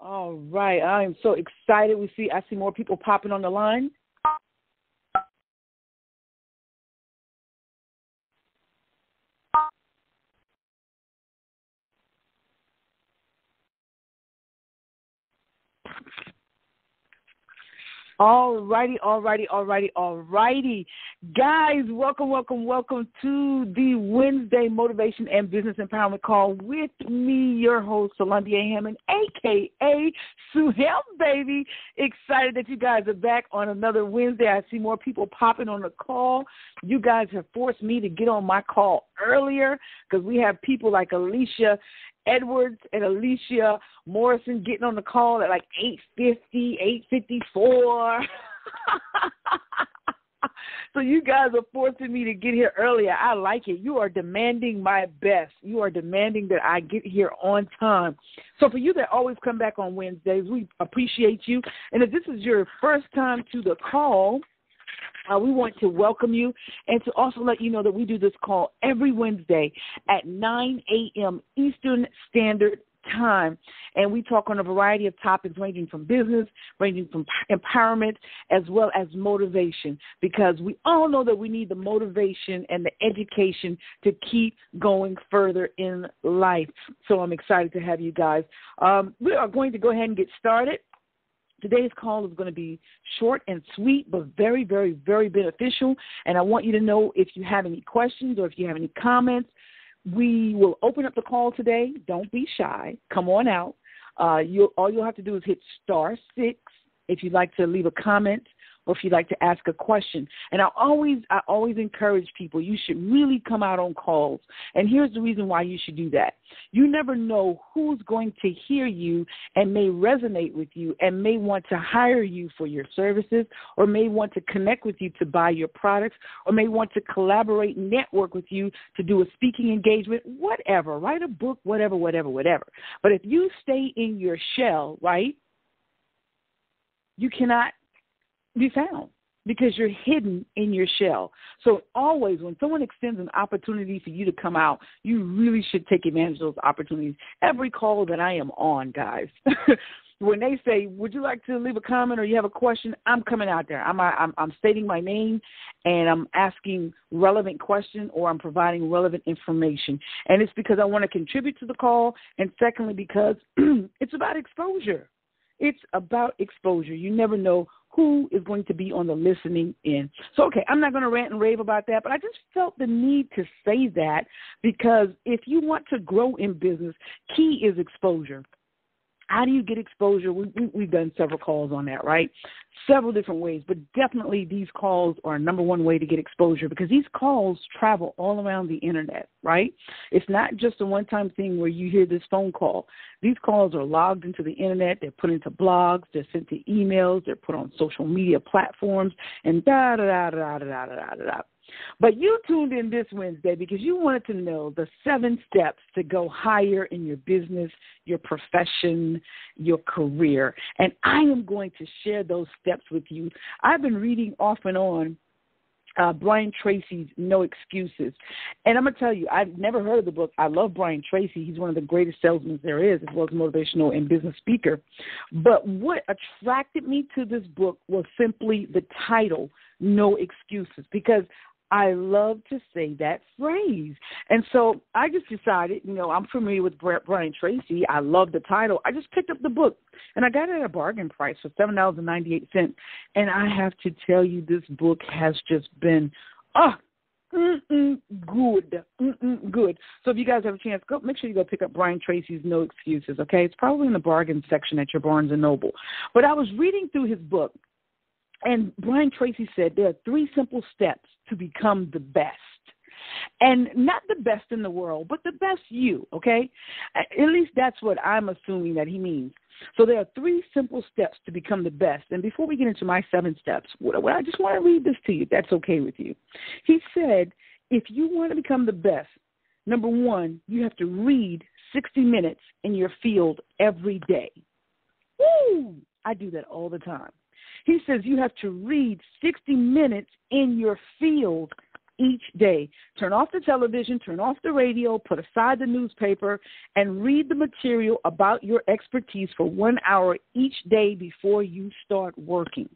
All right. I am so excited. I see more people popping on the line. All righty. Guys, welcome to the Wednesday Motivation and Business Empowerment Call with me, your host, Solandia Hammond, a.k.a. Suhem, baby. Excited that you guys are back on another Wednesday. I see more people popping on the call. You guys have forced me to get on my call earlier because we have people like Alicia Edwards and Alicia Morrison getting on the call at like 8:50, 8:54. So you guys are forcing me to get here earlier. I like it. You are demanding my best. You are demanding that I get here on time. So for you that always come back on Wednesdays, we appreciate you. And if this is your first time to the call, we want to welcome you and to also let you know that we do this call every Wednesday at 9 a.m. Eastern Standard Time. And we talk on a variety of topics ranging from business, ranging from empowerment, as well as motivation, because we all know that we need the motivation and the education to keep going further in life. So I'm excited to have you guys. We are going to go ahead and get started. Today's call is going to be short and sweet, but very, very, very beneficial. And I want you to know if you have any questions or if you have any comments, we will open up the call today. Don't be shy. Come on out. All you'll have to do is hit *6 if you'd like to leave a comment or if you'd like to ask a question. And I always encourage people, you should really come out on calls. And here's the reason why you should do that. You never know who's going to hear you and may resonate with you and may want to hire you for your services or may want to connect with you to buy your products or may want to collaborate, network with you to do a speaking engagement, whatever, write a book, whatever. But if you stay in your shell, right, you cannot be found because you're hidden in your shell. So always when someone extends an opportunity for you to come out, you really should take advantage of those opportunities. Every call that I am on, guys, when they say, would you like to leave a comment or you have a question, I'm coming out there. I'm stating my name and I'm asking relevant questions or I'm providing relevant information. And it's because I want to contribute to the call. And secondly, because it's about exposure. It's about exposure. You never know who is going to be on the listening end. So, okay, I'm not going to rant and rave about that, but I just felt the need to say that because if you want to grow in business, key is exposure. How do you get exposure? We've done several calls on that, right? Several different ways, but definitely these calls are number one way to get exposure because these calls travel all around the internet, right? It's not just a one-time thing where you hear this phone call. These calls are logged into the internet. They're put into blogs. They're sent to emails. They're put on social media platforms and da-da-da-da-da-da-da-da-da. But you tuned in this Wednesday because you wanted to know the 7 steps to go higher in your business, your profession, your career. And I am going to share those steps with you. I've been reading off and on Brian Tracy's No Excuses. And I'm going to tell you, I've never heard of the book. I love Brian Tracy. He's one of the greatest salesmen there is, as well as motivational and business speaker. But what attracted me to this book was simply the title, No Excuses, because I love to say that phrase. And so I just decided, I'm familiar with Brian Tracy. I love the title. I just picked up the book, and I got it at a bargain price for $7.98. And I have to tell you, this book has just been, good. So if you guys have a chance, make sure you go pick up Brian Tracy's No Excuses, okay? It's probably in the bargain section at your Barnes & Noble. But I was reading through his book, and Brian Tracy said there are 3 simple steps to become the best. And not the best in the world, but the best you, okay? At least that's what I'm assuming that he means. So there are 3 simple steps to become the best. And before we get into my 7 steps, I just want to read this to you, if that's okay with you. He said, if you want to become the best, number 1, you have to read 60 minutes in your field every day. Woo! I do that all the time. He says you have to read 60 minutes in your field each day. Turn off the television, turn off the radio, put aside the newspaper, and read the material about your expertise for 1 hour each day before you start working.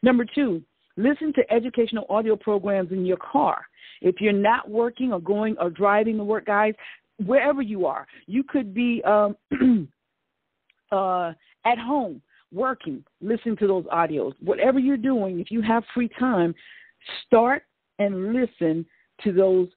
Number 2, listen to educational audio programs in your car. If you're not working or going or driving to work, guys, wherever you are, you could be at home working, listen to those audios. Whatever you're doing, if you have free time, start and listen to those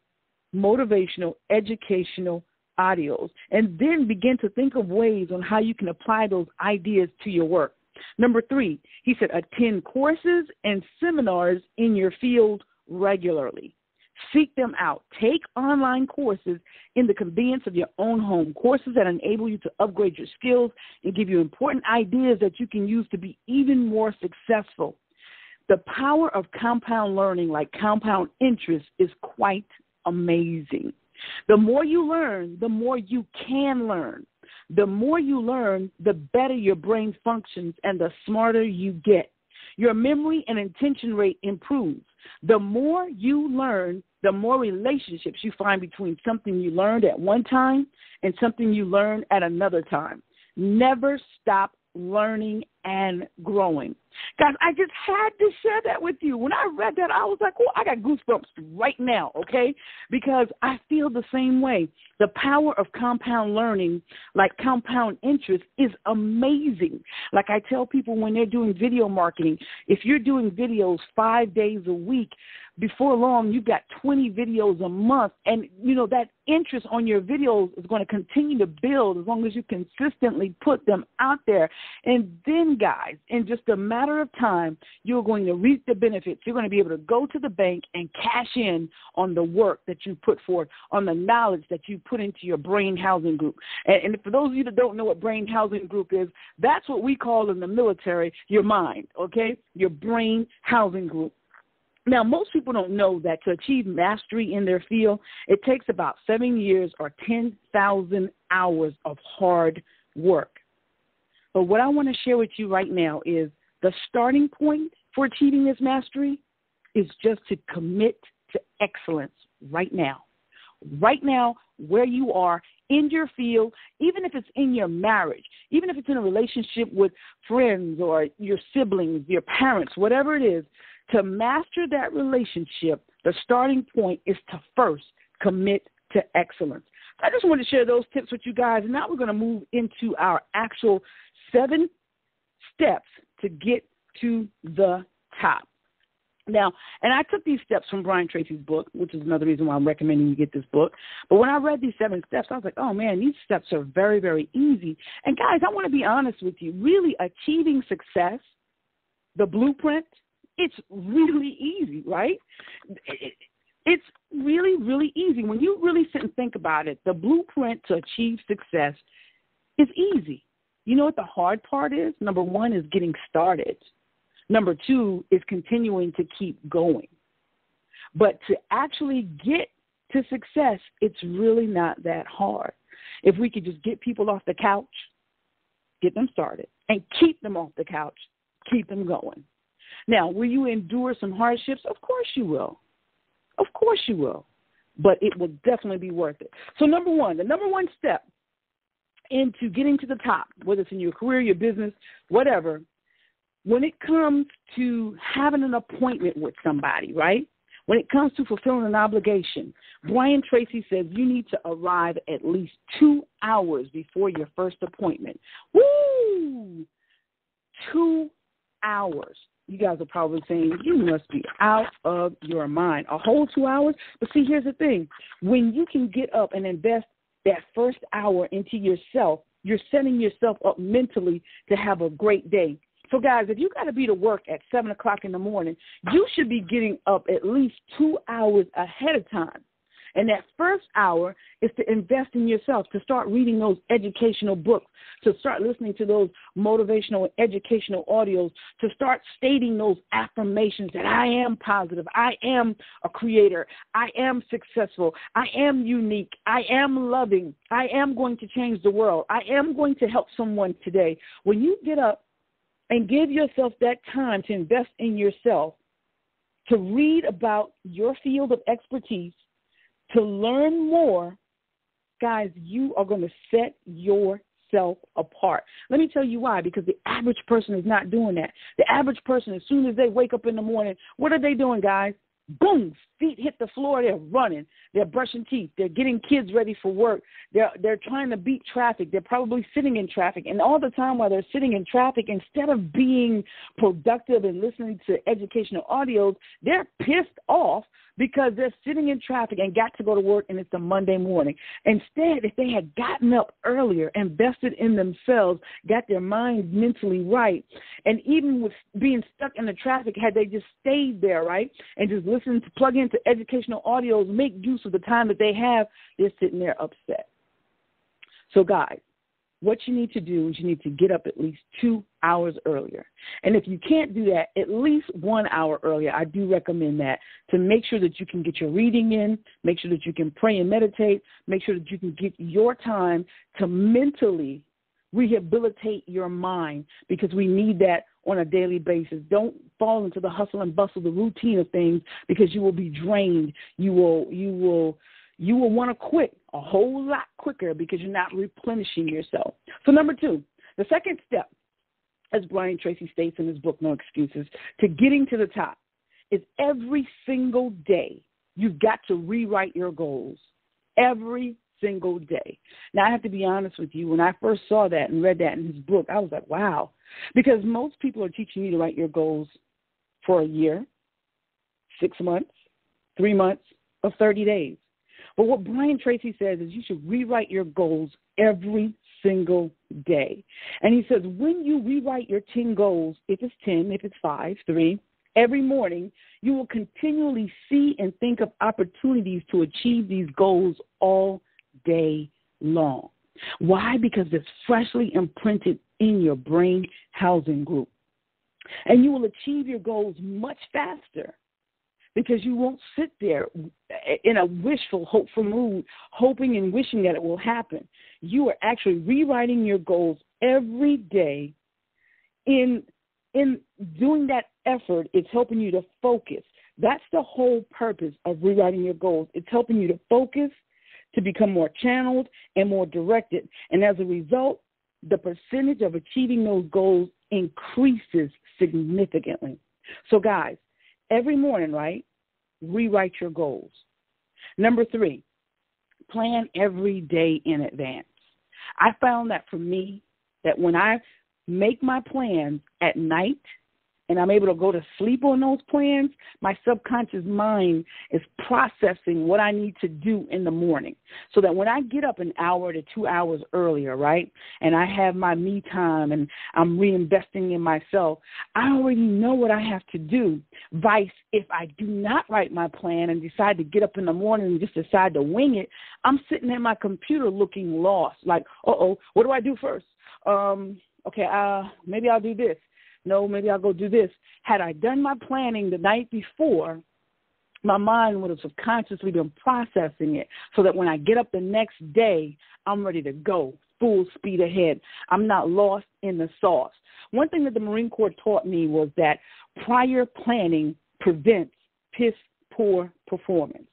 motivational, educational audios, and then begin to think of ways on how you can apply those ideas to your work. Number 3, he said, attend courses and seminars in your field regularly. Seek them out. Take online courses in the convenience of your own home, courses that enable you to upgrade your skills and give you important ideas that you can use to be even more successful. The power of compound learning, like compound interest, is quite amazing. The more you learn, the more you can learn. The more you learn, the better your brain functions and the smarter you get. Your memory and attention rate improves. The more you learn, the more relationships you find between something you learned at one time and something you learned at another time. Never stop learning and growing. Guys, I just had to share that with you. When I read that, I was like, oh, I got goosebumps right now, okay? Because I feel the same way. The power of compound learning, like compound interest, is amazing. Like I tell people when they're doing video marketing, if you're doing videos 5 days a week, before long, you've got 20 videos a month, and, you know, that interest on your videos is going to continue to build as long as you consistently put them out there. And then, guys, in just a matter of time, you're going to reap the benefits. You're going to be able to go to the bank and cash in on the work that you put forth, on the knowledge that you put into your brain housing group. And for those of you that don't know what brain housing group is, that's what we call in the military your mind, okay, your brain housing group. Now, most people don't know that to achieve mastery in their field, it takes about 7 years or 10,000 hours of hard work. But what I want to share with you right now is the starting point for achieving this mastery is just to commit to excellence right now. Right now, where you are in your field, even if it's in your marriage, even if it's in a relationship with friends or your siblings, your parents, whatever it is, to master that relationship, the starting point is to first commit to excellence. I just want to share those tips with you guys, and now we're going to move into our actual 7 steps to get to the top. Now, and I took these steps from Brian Tracy's book, which is another reason why I'm recommending you get this book. But when I read these 7 steps, I was like, oh, man, these steps are very, very easy. And, guys, I want to be honest with you. Really achieving success, the blueprint, it's really easy, right? It's really, really easy. When you really sit and think about it, the blueprint to achieve success is easy. You know what the hard part is? Number 1 is getting started. Number 2 is continuing to keep going. But to actually get to success, it's really not that hard. If we could just get people off the couch, get them started, and keep them off the couch, keep them going. Now, will you endure some hardships? Of course you will. Of course you will. But it will definitely be worth it. So the number 1 step into getting to the top, whether it's in your career, your business, whatever, when it comes to having an appointment with somebody, right? When it comes to fulfilling an obligation, Brian Tracy says you need to arrive at least 2 hours before your first appointment. Woo! 2 hours. You guys are probably saying, you must be out of your mind. A whole 2 hours? But see, here's the thing. When you can get up and invest that first hour into yourself, you're setting yourself up mentally to have a great day. So, guys, if you got to be to work at 7 o'clock in the morning, you should be getting up at least 2 hours ahead of time. And that first hour is to invest in yourself, to start reading those educational books, to start listening to those motivational and educational audios, to start stating those affirmations that I am positive, I am a creator, I am successful, I am unique, I am loving, I am going to change the world, I am going to help someone today. When you get up and give yourself that time to invest in yourself, to read about your field of expertise, to learn more, guys, you are going to set yourself apart. Let me tell you why, because the average person is not doing that. The average person, as soon as they wake up in the morning, what are they doing, guys? Boom, feet hit the floor, they're running, they're brushing teeth, they're getting kids ready for work, they're trying to beat traffic, they're probably sitting in traffic, and all the time while they're sitting in traffic, instead of being productive and listening to educational audios, they're pissed off because they're sitting in traffic and got to go to work, and it's a Monday morning. Instead, if they had gotten up earlier, invested in themselves, got their minds mentally right, and even with being stuck in the traffic, had they just stayed there, right, and just listened to plug into educational audios, make use of the time that they have, they're sitting there upset. So, guys, what you need to do is you need to get up at least 2 hours earlier. And if you can't do that, at least 1 hour earlier. I do recommend that to make sure that you can get your reading in, make sure that you can pray and meditate, make sure that you can get your time to mentally rehabilitate your mind, because we need that on a daily basis. Don't fall into the hustle and bustle, the routine of things, because you will be drained. You will want to quit a whole lot quicker because you're not replenishing yourself. So number 2, the second step, as Brian Tracy states in his book, No Excuses, to getting to the top is every single day you've got to rewrite your goals. Every single day. Now, I have to be honest with you. When I first saw that and read that in his book, I was like, wow, because most people are teaching you to write your goals for a year, 6 months, 3 months, or 30 days. But what Brian Tracy says is you should rewrite your goals every single day. And he says when you rewrite your 10 goals, if it's 10, if it's 5, 3, every morning, you will continually see and think of opportunities to achieve these goals all day long. Why? Because it's freshly imprinted in your brain housing group. And you will achieve your goals much faster because you won't sit there in a wishful, hopeful mood, hoping and wishing that it will happen. You are actually rewriting your goals every day. In doing that effort, it's helping you to focus. That's the whole purpose of rewriting your goals. It's helping you to focus, to become more channeled and more directed. And as a result, the percentage of achieving those goals increases significantly. So, guys, every morning, right, rewrite your goals. Number 3, plan every day in advance. I found that for me, that when I make my plans at night and I'm able to go to sleep on those plans, my subconscious mind is processing what I need to do in the morning. So that when I get up an hour to 2 hours earlier, right, and I have my me time and I'm reinvesting in myself, I already know what I have to do. Vice, if I do not write my plan and decide to get up in the morning and just decide to wing it, I'm sitting at my computer looking lost, like, what do I do first? Maybe I'll do this. No, maybe I'll go do this. Had I done my planning the night before, my mind would have subconsciously been processing it so that when I get up the next day, I'm ready to go, full speed ahead. I'm not lost in the sauce. One thing that the Marine Corps taught me was that prior planning prevents piss-poor performance.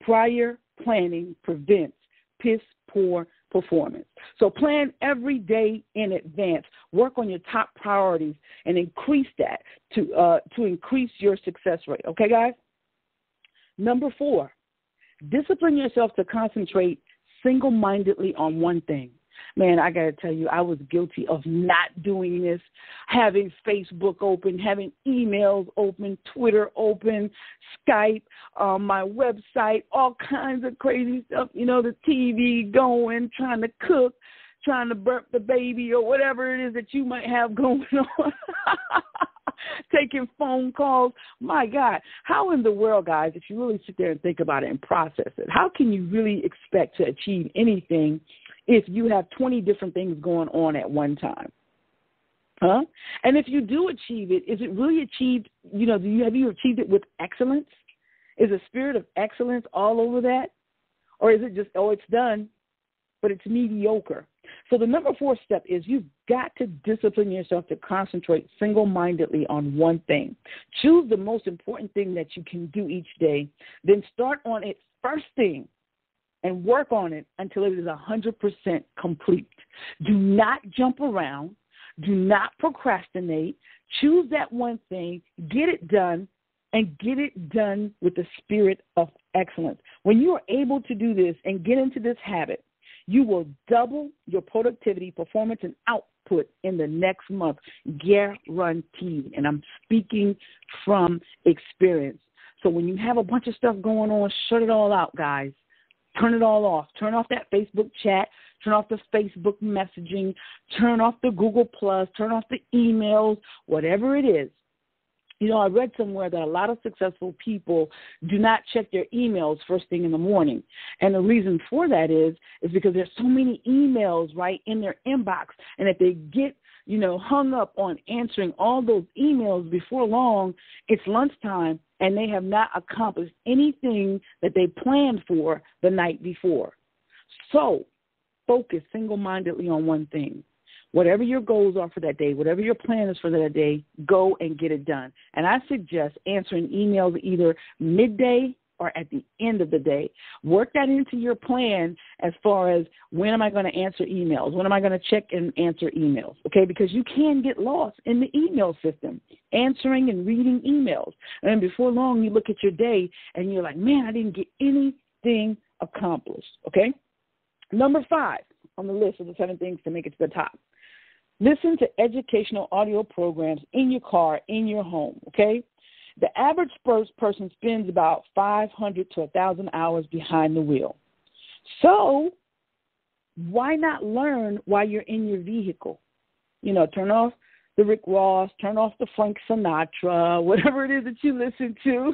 Prior planning prevents piss-poor performance. So plan every day in advance. Work on your top priorities and increase that to increase your success rate. Okay, guys? Number 4, discipline yourself to concentrate single-mindedly on one thing. Man, I got to tell you, I was guilty of not doing this, having Facebook open, having emails open, Twitter open, Skype, my website, all kinds of crazy stuff, the TV going, trying to cook, trying to burp the baby or whatever it is that you might have going on. Taking phone calls. My God, how in the world, guys, if you really sit there and think about it and process it, how can you really expect to achieve anything if you have 20 different things going on at one time? Huh? And if you do achieve it, is it really achieved, have you achieved it with excellence? Is a spirit of excellence all over that? Or is it just, it's done, but it's mediocre? So the number 4 step is you've got to discipline yourself to concentrate single-mindedly on one thing. Choose the most important thing that you can do each day, then start on it first thing and work on it until it is 100% complete. Do not jump around. Do not procrastinate. Choose that one thing, get it done, and get it done with the spirit of excellence. When you are able to do this and get into this habit, you will double your productivity, performance, and output in the next month, guaranteed. And I'm speaking from experience. So when you have a bunch of stuff going on, shut it all out, guys. Turn it all off. Turn off that Facebook chat. Turn off the Facebook messaging. Turn off the Google Plus. Turn off the emails, whatever it is. You know, I read somewhere that a lot of successful people do not check their emails first thing in the morning. And the reason for that is because there's so many emails, right, in their inbox. And if they get, hung up on answering all those emails before long, it's lunchtime, and they have not accomplished anything that they planned for the night before. So focus single-mindedly on one thing. Whatever your goals are for that day, whatever your plan is for that day, go and get it done. And I suggest answering emails either midday or at the end of the day. Work that into your plan as far as when am I going to answer emails? When am I going to check and answer emails? Okay, because you can get lost in the email system, answering and reading emails. And before long, you look at your day and you're like, man, I didn't get anything accomplished. Okay, number 5 on the list of the 7 things to make it to the top. Listen to educational audio programs in your car, in your home, okay? The average person spends about 500 to 1,000 hours behind the wheel. So why not learn while you're in your vehicle? Turn off the Rick Ross, turn off the Frank Sinatra, whatever it is that you listen to.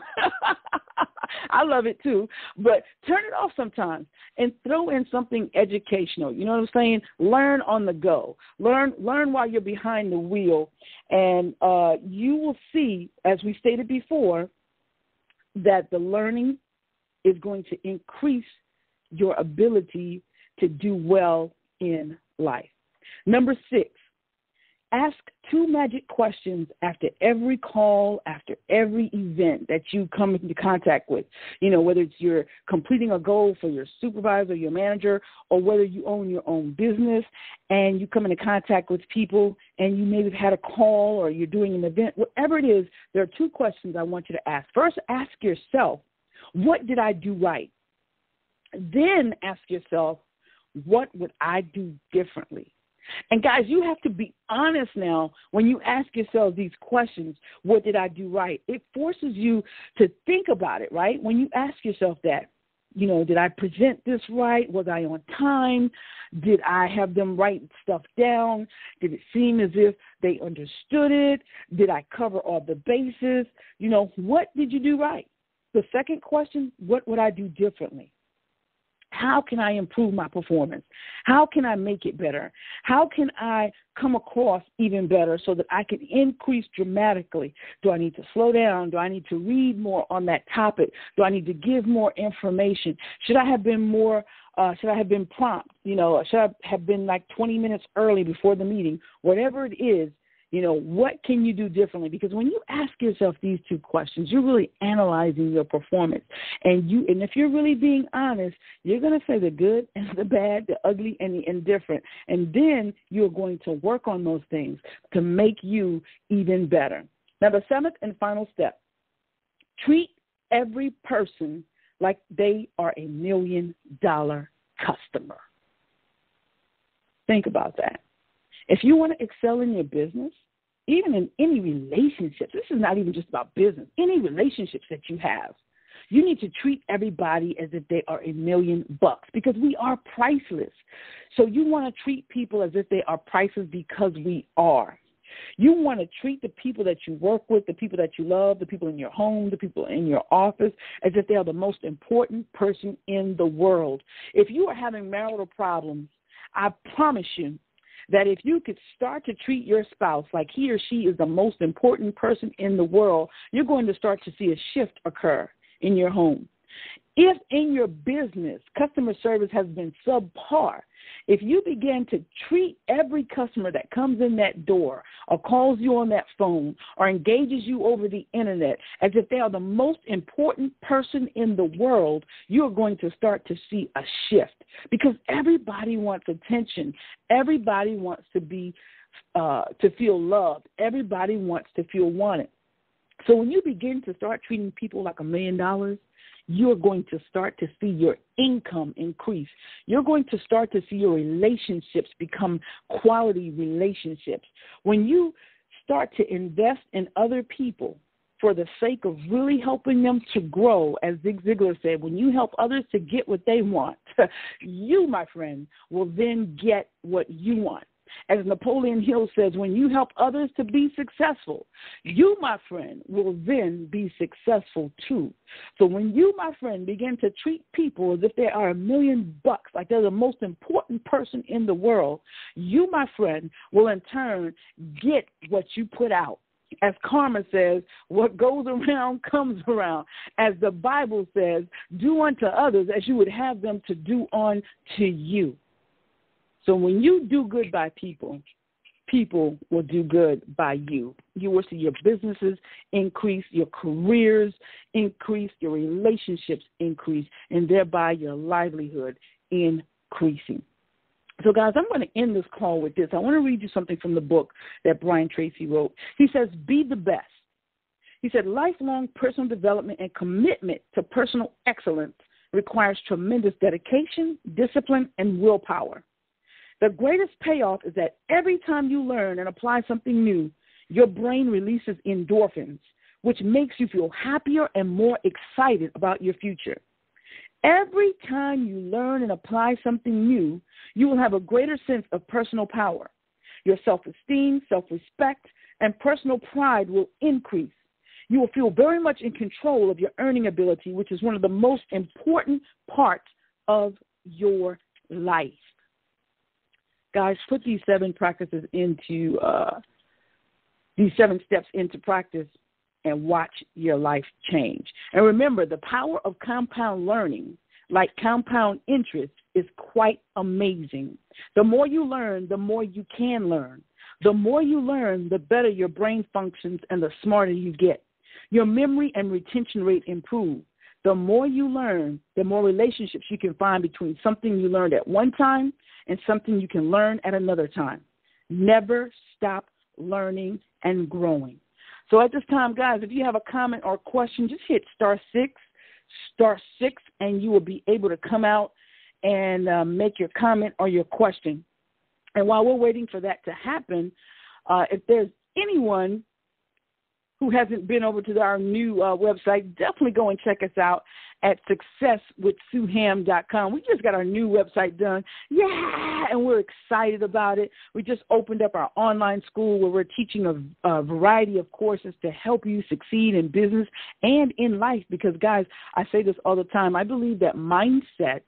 I love it too, but turn it off sometimes and throw in something educational. You know what I'm saying? Learn on the go. Learn while you're behind the wheel, and you will see, as we stated before, that the learning is going to increase your ability to do well in life. Number 6. Ask 2 magic questions after every call, after every event that you come into contact with. Whether it's you're completing a goal for your supervisor, your manager, or whether you own your own business and you come into contact with people and you maybe have had a call or you're doing an event, whatever it is, there are 2 questions I want you to ask. First, ask yourself, what did I do right? Then ask yourself, what would I do differently? And, guys, you have to be honest now when you ask yourself these questions, what did I do right? It forces you to think about it, right? When you ask yourself that, did I present this right? Was I on time? Did I have them write stuff down? Did it seem as if they understood it? Did I cover all the bases? What did you do right? The second question, what would I do differently? How can I improve my performance? How can I make it better? How can I come across even better so that I can increase dramatically? Do I need to slow down? Do I need to read more on that topic? Do I need to give more information? Should I have been prompt? Should I have been like 20 minutes early before the meeting? Whatever it is, what can you do differently? Because when you ask yourself these 2 questions, you're really analyzing your performance. And if you're really being honest, you're going to say the good and the bad, the ugly and the indifferent. And then you're going to work on those things to make you even better. Now, the 7th and final step, treat every person like they are $1 million customer. Think about that. If you want to excel in your business, even in any relationships, this is not even just about business, any relationships that you have, you need to treat everybody as if they are $1 million because we are priceless. So you want to treat people as if they are priceless because we are. You want to treat the people that you work with, the people that you love, the people in your home, the people in your office, as if they are the most important person in the world. If you are having marital problems, I promise you, that if you could start to treat your spouse like he or she is the most important person in the world, you're going to start to see a shift occur in your home. If in your business customer service has been subpar, if you begin to treat every customer that comes in that door or calls you on that phone or engages you over the internet as if they are the most important person in the world, you are going to start to see a shift, because everybody wants attention. Everybody wants to feel loved. Everybody wants to feel wanted. So when you begin to start treating people like $1 million, you're going to start to see your income increase. You're going to start to see your relationships become quality relationships. When you start to invest in other people for the sake of really helping them to grow, as Zig Ziglar said, when you help others to get what they want, you, my friend, will then get what you want. As Napoleon Hill says, when you help others to be successful, you, my friend, will then be successful too. So when you, my friend, begin to treat people as if they are $1 million, like they're the most important person in the world, you, my friend, will in turn get what you put out. As karma says, what goes around comes around. As the Bible says, do unto others as you would have them to do unto you. So when you do good by people, people will do good by you. You will see your businesses increase, your careers increase, your relationships increase, and thereby your livelihood increasing. So, guys, I'm going to end this call with this. I want to read you something from the book that Brian Tracy wrote. He says, be the best. He said, lifelong personal development and commitment to personal excellence requires tremendous dedication, discipline, and willpower. The greatest payoff is that every time you learn and apply something new, your brain releases endorphins, which makes you feel happier and more excited about your future. Every time you learn and apply something new, you will have a greater sense of personal power. Your self-esteem, self-respect, and personal pride will increase. You will feel very much in control of your earning ability, which is one of the most important parts of your life. Guys, put these 7 practices into these 7 steps into practice and watch your life change. And remember, the power of compound learning, like compound interest, is quite amazing. The more you learn, the more you can learn. The more you learn, the better your brain functions and the smarter you get. Your memory and retention rate improve. The more you learn, the more relationships you can find between something you learned at one time and something you can learn at another time. Never stop learning and growing. So at this time, guys, if you have a comment or question, just hit *6, and you will be able to come out and make your comment or your question. And while we're waiting for that to happen, if there's anyone who hasn't been over to our new website, definitely go and check us out at successwithsueham.com. We just got our new website done. Yeah, and we're excited about it. We just opened up our online school where we're teaching a variety of courses to help you succeed in business and in life, because, guys, I say this all the time. I believe that mindset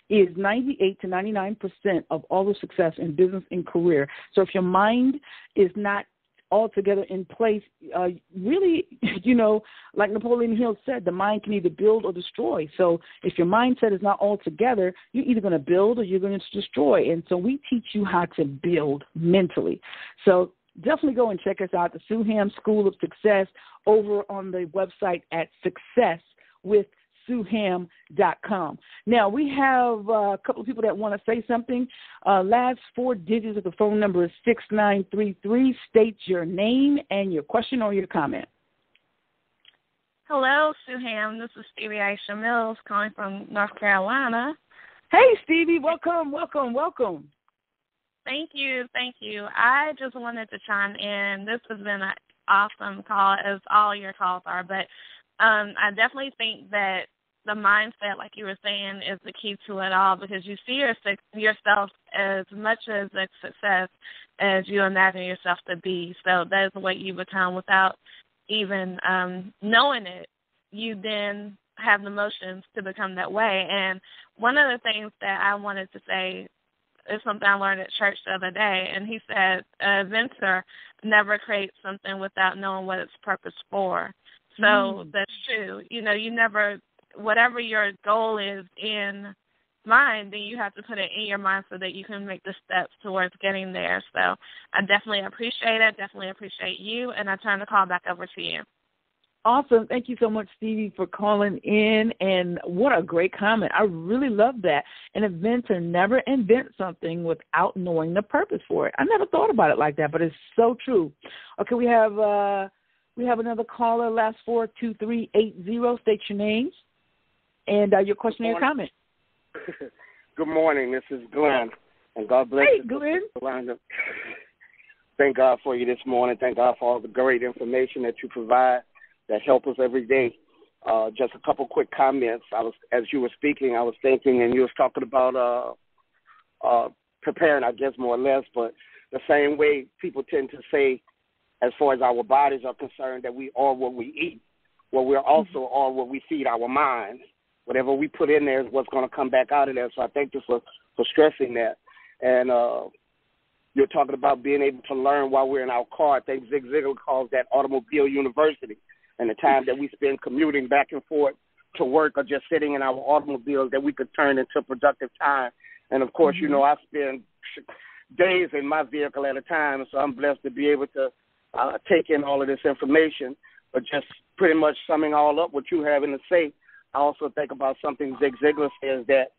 is 98 to 99% of all the success in business and career. So if your mind is not altogether in place, really, like Napoleon Hill said, the mind can either build or destroy. So if your mindset is not all together, you're either going to build or you're going to destroy. And so we teach you how to build mentally. So definitely go and check us out, the Sue School of Success, over on the website at successwithsueham.com. Now, we have a couple of people that want to say something. Last 4 digits of the phone number is 6933. State your name and your question or your comment. Hello, Sue Ham. This is Stevie Aisha Mills calling from North Carolina. Hey, Stevie. Welcome. Thank you. I just wanted to chime in. This has been an awesome call, as all your calls are, but I definitely think that the mindset, like you were saying, is the key to it all, because you see yourself as much as a success as you imagine yourself to be. So that is what you become without even knowing it. You then have the motions to become that way. And one of the things that I wanted to say is something I learned at church the other day, and he said, an inventor never creates something without knowing what its purpose for. So that's true. You never whatever your goal is in mind, then you have to put it in your mind so that you can make the steps towards getting there. So I definitely appreciate it, definitely appreciate you, and I turn the call back over to you. Awesome. Thank you so much, Stevie, for calling in, and what a great comment. I really love that. An inventor never invents something without knowing the purpose for it. I never thought about it like that, but it's so true. Okay, we have another caller, last 42380. State your names and your question or your comment. Good morning. This is Glenn, and God bless you. Hey, Glenn. Thank God for you this morning. Thank God for all the great information that you provide that help us every day. Just a couple quick comments. As you were speaking, I was thinking, and you was talking about preparing, I guess, more or less, but the same way people tend to say, as far as our bodies are concerned, that we are what we eat. Well, we're also are what we feed our minds. Whatever we put in there is what's going to come back out of there. So I thank you for stressing that. And you're talking about being able to learn while we're in our car. I think Zig Ziglar calls that automobile university. And the time that we spend commuting back and forth to work or just sitting in our automobiles that we could turn into productive time. And, of course, you know, I spend days in my vehicle at a time, so I'm blessed to be able to take in all of this information. But just pretty much summing all up what you having to say, I also think about something Zig Ziglar says, that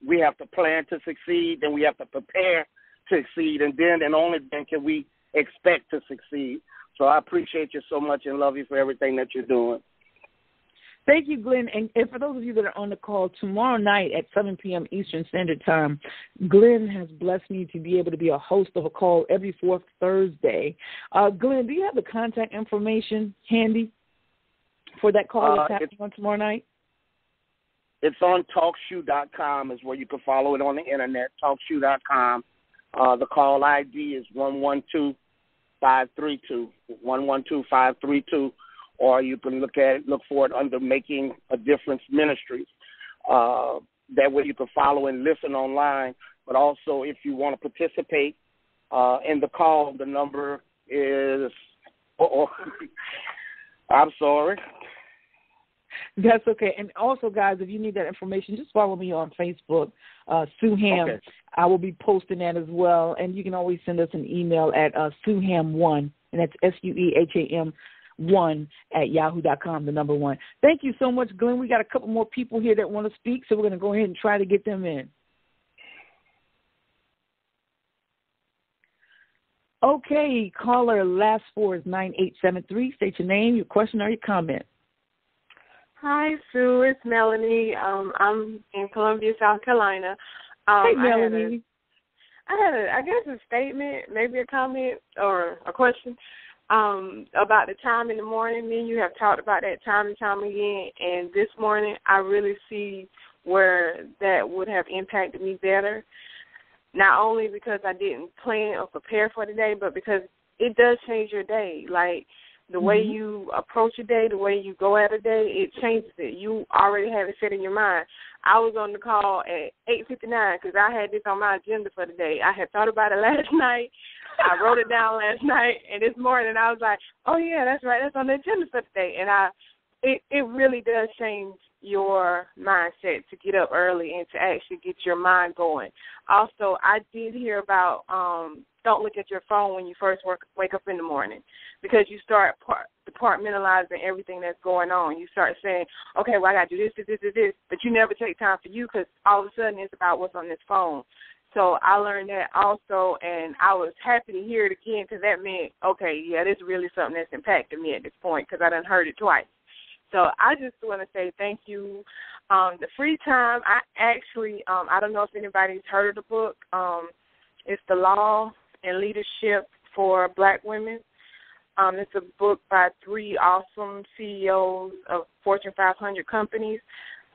we have to plan to succeed, then we have to prepare to succeed, and only then can we expect to succeed. So I appreciate you so much and love you for everything that you're doing. Thank you, Glenn. And for those of you that are on the call, tomorrow night at 7 p.m. Eastern Standard Time, Glenn has blessed me to be able to be a host of a call every fourth Thursday. Glenn, do you have the contact information handy for that call that's happening on tomorrow night? It's on TalkShoe.com is where you can follow it on the Internet, TalkShoe.com. The call ID is 112532, 112532, or you can look for it under Making a Difference Ministries. That way you can follow and listen online. But also, if you want to participate in the call, the number is, I'm sorry. That's okay. And also, guys, if you need that information, just follow me on Facebook, Sue Ham. Okay. I will be posting that as well. And you can always send us an email at SueHam1, and that's SUEHAM 1 at yahoo.com, the number 1. Thank you so much, Glenn. We got a couple more people here that want to speak, so we're going to go ahead and try to get them in. Okay, caller, last 4 is 9873. State your name, your question, or your comment. Hi, Sue. It's Melanie. I'm in Columbia, South Carolina. Hey, Melanie. I had a statement, maybe a comment or a question about the time in the morning. Me and you have talked about that time and time again, and this morning I really see where that would have impacted me better, not only because I didn't plan or prepare for the day, but because it does change your day. Like, the way you approach a day, the way you go at a day, it changes it. You already have it set in your mind. I was on the call at 8:59 because I had this on my agenda for the day. I had thought about it last night. I wrote it down last night, and this morning I was like, oh, yeah, that's right. That's on the agenda for today. And it really does change your mindset to get up early and to actually get your mind going. Also, I did hear about don't look at your phone when you first wake up in the morning, because you start compartmentalizing everything that's going on. You start saying, okay, well, I got to do this, but you never take time for you because all of a sudden it's about what's on this phone. So I learned that also, and I was happy to hear it again because that meant, okay, yeah, this is really something that's impacted me at this point because I done heard it twice. So I just want to say thank you. The free time, I actually, I don't know if anybody's heard of the book. It's The Law and Leadership for Black Women. It's a book by 3 awesome CEOs of Fortune 500 companies.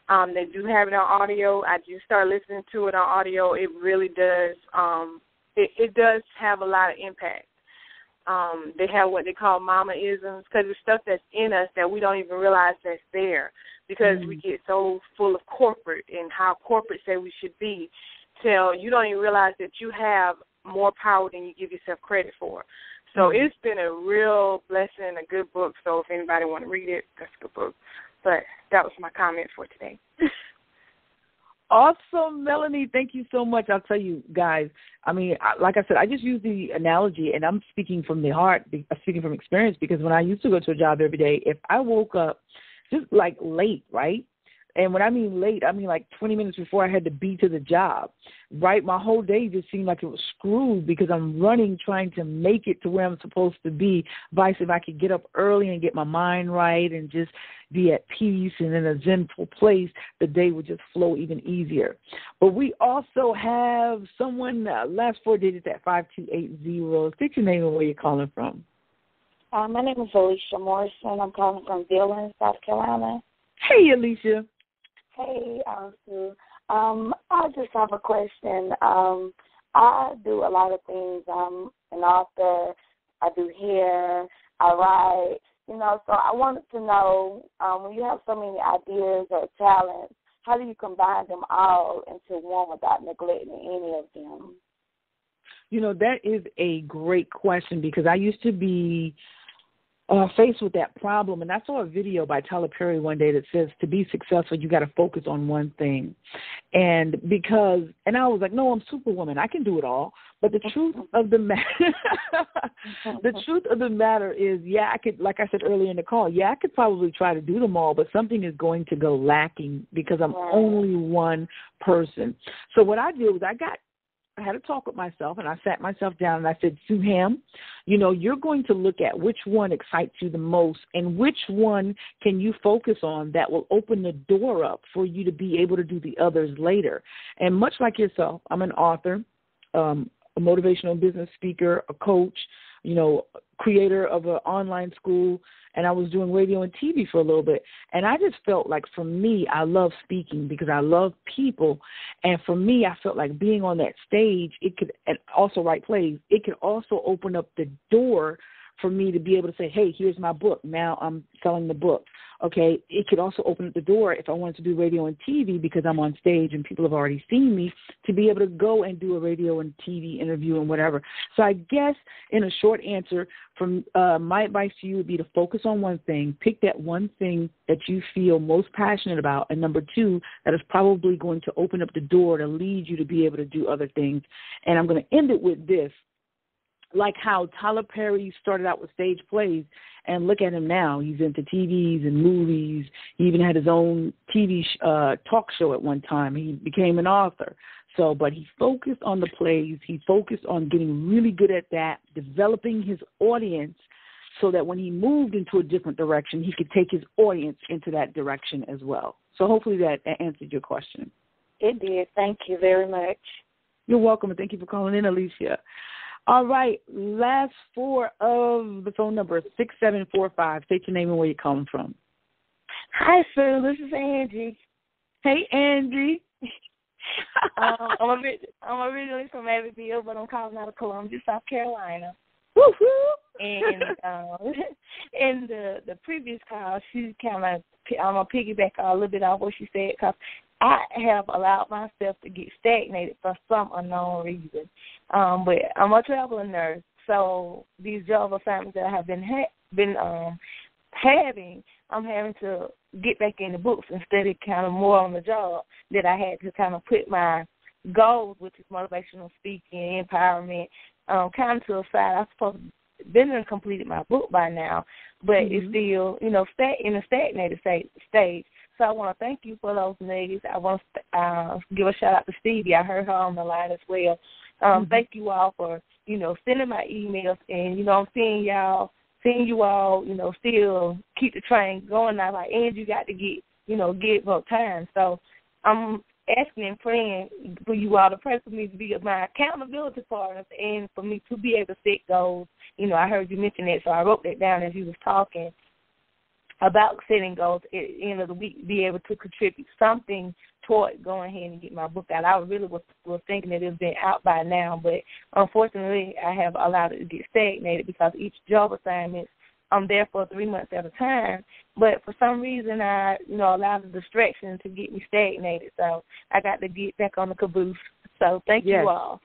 They do have it on audio. I do start listening to it on audio. It really does. It does have a lot of impact. They have what they call mama-isms, because it's stuff that's in us that we don't even realize that's there, because we get so full of corporate and how corporate say we should be, till you don't even realize that you have more power than you give yourself credit for. So it's been a real blessing, a good book. So if anybody want to read it, that's a good book. But that was my comment for today. Awesome, Melanie. Thank you so much. I'll tell you guys, I mean, like I said, I just use the analogy, and I'm speaking from the heart, speaking from experience, because when I used to go to a job every day, if I woke up just like late, right? And when I mean late, I mean like 20 minutes before I had to be to the job, right? My whole day just seemed like it was screwed because I'm running, trying to make it to where I'm supposed to be. Vice if I could get up early and get my mind right and just be at peace and in a zenful place, the day would just flow even easier. But we also have someone, last 4 digits at 5280. State your name and where you're calling from. My name is Alicia Morrison. I'm calling from Dillon, South Carolina. Hey, Alicia. Hey, Sue. I just have a question. I do a lot of things. I'm an author. I do hair. I write. So I wanted to know, when you have so many ideas or talents, how do you combine them all into one without neglecting any of them? That is a great question because I used to be faced with that problem. And I saw a video by Tyler Perry one day that says to be successful, you got to focus on one thing. And I was like, no, I'm Superwoman. I can do it all. But the truth of the matter is, I could, like I said earlier in the call, I could probably try to do them all, but something is going to go lacking because I'm only one person. So what I did was I had a talk with myself, and I sat myself down, and I said, Suham, you're going to look at which one excites you the most and which one can you focus on that will open the door up for you to be able to do the others later. And much like yourself, I'm an author, a motivational business speaker, a coach, creator of an online school, and I was doing radio and TV for a little bit. And I just felt like, for me, I love speaking because I love people. And for me, I felt like being on that stage, and also write plays, it could also open up the door for me to be able to say, hey, here's my book. Now I'm selling the book. Okay, it could also open up the door if I wanted to do radio and TV because I'm on stage and people have already seen me to be able to go and do a radio and TV interview and whatever. So I guess in a short answer, from my advice to you would be to focus on one thing, pick that one thing that you feel most passionate about, and number two, that is probably going to open up the door to lead you to be able to do other things. And I'm going to end it with this. Like how Tyler Perry started out with stage plays, and look at him now. He's into TVs and movies. He even had his own TV talk show at one time. He became an author. But he focused on the plays. He focused on getting really good at that, developing his audience so that when he moved into a different direction, he could take his audience into that direction as well. So hopefully that answered your question. It did. Thank you very much. You're welcome, and thank you for calling in, Alicia. All right, last four of the phone number, 6745. State your name and where you're calling from. Hi, Sue. This is Angie. Hey, Angie. I'm originally from Abbeville, but I'm calling out of Columbia, South Carolina. Woo-hoo! And in the previous call, she kind of, I'm going to piggyback a little bit off what she said, because I have allowed myself to get stagnated for some unknown reason. But I'm a traveling nurse, so these job assignments that I have been having, I'm having to get back in the books and study kind of more on the job, that I had to kind of put my goals, which is motivational speaking, empowerment, kind of to a side. I'm supposed to been and completed my book by now, but it's still, in a stagnated stage. So I want to thank you for those nuggets. I want to give a shout-out to Stevie. I heard her on the line as well. Thank you all for, sending my emails. And, I'm seeing you all, still keep the train going. I like, and you got to get up time. So I'm asking and praying for you all to pray for me to be my accountability partners and for me to be able to set goals. I heard you mention that, so I wrote that down as you was talking about setting goals at the end of the week, be able to contribute something toward going ahead and get my book out. I really was thinking that it's been out by now, but unfortunately I have allowed it to get stagnated because each job assignment, I'm there for 3 months at a time, but for some reason I, allowed the distraction to get me stagnated, so I got to get back on the caboose. So thank you all.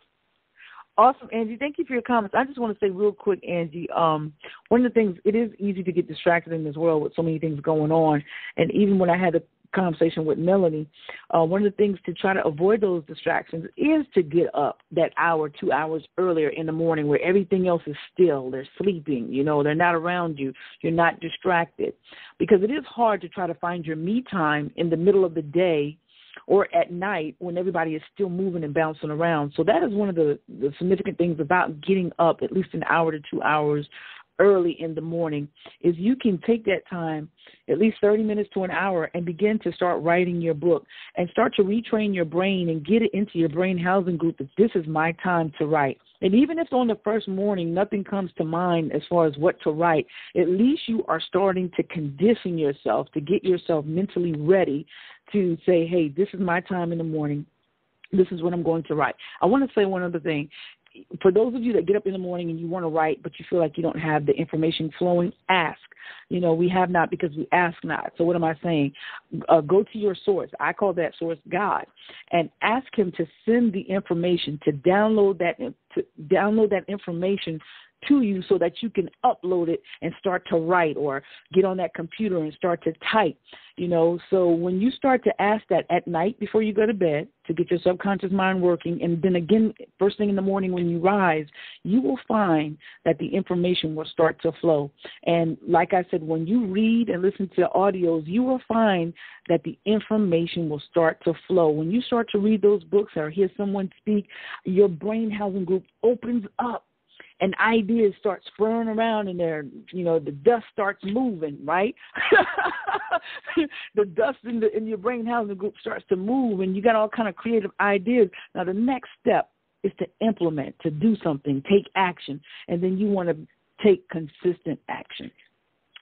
Awesome, Angie. Thank you for your comments. I just want to say real quick, Angie, one of the things, it is easy to get distracted in this world with so many things going on. And even when I had a conversation with Melanie, one of the things to try to avoid those distractions is to get up that hour, 2 hours earlier in the morning where everything else is still. They're sleeping, they're not around you. You're not distracted. Because it is hard to try to find your me time in the middle of the day or at night when everybody is still moving and bouncing around. So that is one of the significant things about getting up at least an hour to 2 hours early in the morning is you can take that time, at least 30 minutes to an hour, and begin to start writing your book and start to retrain your brain and get it into your brain housing group that this is my time to write. And even if on the first morning nothing comes to mind as far as what to write, at least you are starting to condition yourself to get yourself mentally ready to say, hey, this is my time in the morning. This is what I'm going to write. I want to say one other thing. For those of you that get up in the morning and you want to write, but you feel like you don't have the information flowing, ask. We have not because we ask not. So what am I saying? Go to your source. I call that source God, and ask him to send the information, to download that information to you so that you can upload it and start to write or get on that computer and start to type, So when you start to ask that at night before you go to bed to get your subconscious mind working, and then again, first thing in the morning when you rise, you will find that the information will start to flow. And like I said, when you read and listen to audios, you will find that the information will start to flow. When you start to read those books or hear someone speak, your brain housing group opens up. And ideas start swirling around in there. The dust starts moving, right? The dust in your brain housing group starts to move, and you got all kind of creative ideas. Now, the next step is to implement, to do something, take action, and then you want to take consistent action.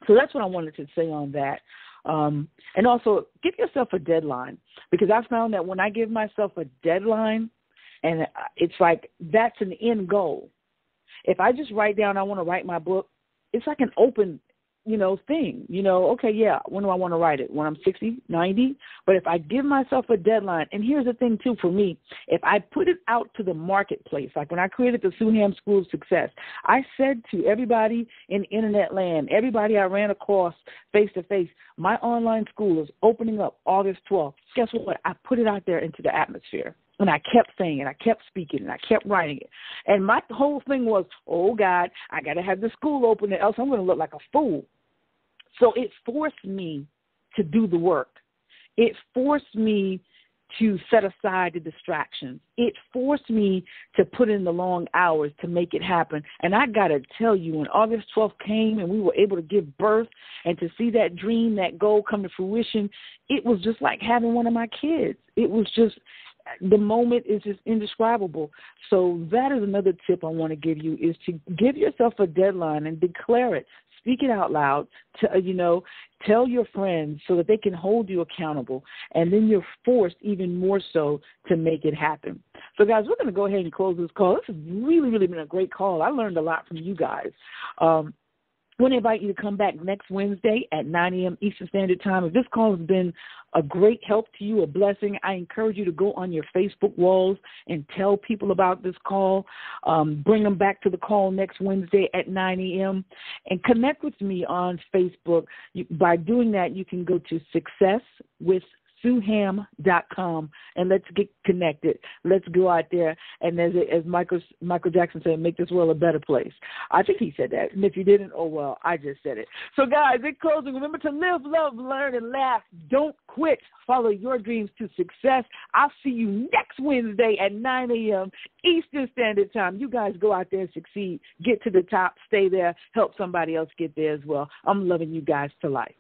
So that's what I wanted to say on that. And also, give yourself a deadline, because I found that when I give myself a deadline, and it's like that's an end goal. If I just write down I want to write my book, it's like an open, thing. Okay, yeah, when do I want to write it? When I'm 60, 90? But if I give myself a deadline, and here's the thing, too, for me, if I put it out to the marketplace, like when I created the Suham School of Success, I said to everybody in internet land, everybody I ran across face-to-face, my online school is opening up August 12th. Guess what? I put it out there into the atmosphere. And I kept saying it, I kept speaking, and I kept writing it. And my whole thing was, oh, God, I got to have the school open, or else I'm going to look like a fool. So it forced me to do the work. It forced me to set aside the distractions. It forced me to put in the long hours to make it happen. And I got to tell you, when August 12th came and we were able to give birth and to see that dream, that goal come to fruition, it was just like having one of my kids. It was just... the moment is just indescribable. So that is another tip I want to give you, is to give yourself a deadline and declare it. Speak it out loud. Tell your friends so that they can hold you accountable. And then you're forced even more so to make it happen. So, guys, we're going to go ahead and close this call. This has really, really been a great call. I learned a lot from you guys. I want to invite you to come back next Wednesday at 9 a.m. Eastern Standard Time. If this call has been a great help to you, a blessing, I encourage you to go on your Facebook walls and tell people about this call. Bring them back to the call next Wednesday at 9 a.m. and connect with me on Facebook. By doing that, you can go to successwithsuham.com and let's get connected. Let's go out there and, as Michael Jackson said, make this world a better place. I think he said that. And if you didn't, oh, well, I just said it. So, guys, in closing, remember to live, love, learn, and laugh. Don't quit. Follow your dreams to success. I'll see you next Wednesday at 9 a.m. Eastern Standard Time. You guys go out there and succeed. Get to the top. Stay there. Help somebody else get there as well. I'm loving you guys to life.